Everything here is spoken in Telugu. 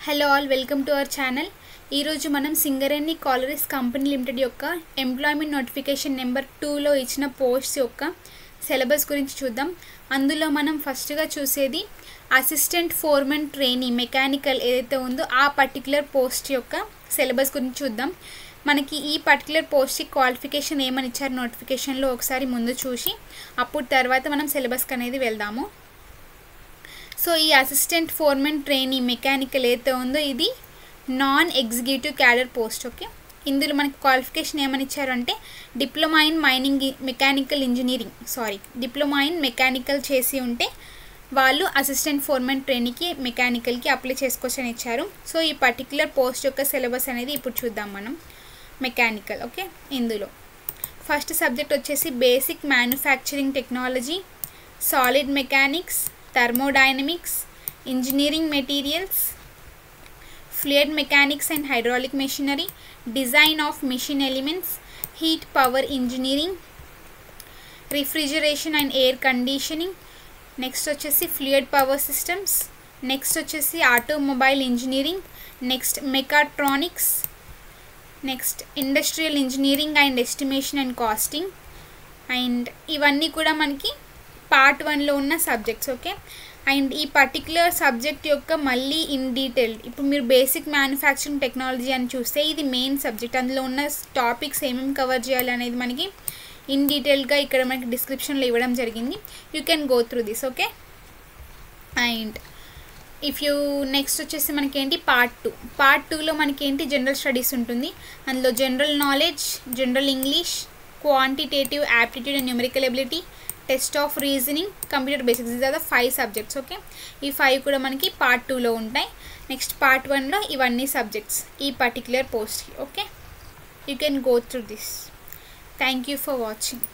Hello all, welcome to our channel. ఈరోజు మనం సింగరేణి కాలరీస్ కంపెనీ లిమిటెడ్ యొక్క ఎంప్లాయ్మెంట్ నోటిఫికేషన్ నెంబర్ 2లో ఇచ్చిన పోస్ట్ యొక్క సిలబస్ గురించి చూద్దాం. అందులో మనం ఫస్ట్గా చూసేది అసిస్టెంట్ ఫోర్మెన్ ట్రైనీ మెకానికల్ ఏదైతే ఉందో ఆ పర్టికులర్ పోస్ట్ యొక్క సిలబస్ గురించి చూద్దాం. మనకి ఈ పర్టికులర్ పోస్ట్కి క్వాలిఫికేషన్ ఏమని ఇచ్చారు నోటిఫికేషన్లో ఒకసారి ముందు చూసి అప్పుడు తర్వాత మనం సిలబస్కి అనేది వెళ్దాము. సో ఈ అసిస్టెంట్ ఫోర్మెన్ ట్రైనీ మెకానికల్ ఏదైతే ఉందో ఇది non executive cadre post. Okay, ఇందులో మనకి క్వాలిఫికేషన్ ఏమని ఇచ్చారంటే డిప్లొమా ఇన్ మెకానికల్ చేసి ఉంటే వాళ్ళు అసిస్టెంట్ ఫోర్మెన్ ట్రైనీకి మెకానికల్కి అప్లై చేసుకోవచ్చు అని ఇచ్చారు. సో ఈ పర్టికులర్ పోస్ట్ యొక్క సిలబస్ అనేది ఇప్పుడు చూద్దాం మనం. మెకానికల్ ఓకే, ఇందులో ఫస్ట్ సబ్జెక్ట్ వచ్చేసి basic manufacturing technology, solid mechanics, thermodynamics, engineering materials, fluid mechanics and hydraulic machinery, design of machine elements, heat power engineering, refrigeration and air conditioning, next వచ్చేసి ఫ్లూయిడ్ పవర్ సిస్టమ్స్, నెక్స్ట్ వచ్చేసి automobile engineering, next mechatronics, next industrial engineering and estimation and costing. And ఇవన్నీ కూడా మనకి పార్ట్ 1లో ఉన్న సబ్జెక్ట్స్. ఓకే, అండ్ ఈ పర్టిక్యులర్ సబ్జెక్ట్ యొక్క మళ్ళీ ఇన్ డీటెయిల్ ఇప్పుడు మీరు బేసిక్ మ్యానుఫ్యాక్చరింగ్ టెక్నాలజీ అని చూస్తే ఇది మెయిన్ సబ్జెక్ట్. అందులో ఉన్న టాపిక్స్ ఏమేమి కవర్ చేయాలి అనేది మనకి ఇన్ డీటెయిల్గా ఇక్కడ మనకి డిస్క్రిప్షన్లో ఇవ్వడం జరిగింది. You can go through this. Okay, and if you next వచ్చేసి మనకేంటి పార్ట్ 2లో మనకేంటి జనరల్ స్టడీస్ ఉంటుంది. అందులో general knowledge, general English, quantitative aptitude and numerical ability, test of reasoning, computer basics. These are the 5 subjects. Okay, ఈ 5 కూడా మనకి పార్ట్ 2లో ఉంటాయి. నెక్స్ట్ పార్ట్ 1లో ఇవన్నీ సబ్జెక్ట్స్ ఈ పర్టిక్యులర్ పోస్ట్కి. Okay, you can go through this. Thank you for watching.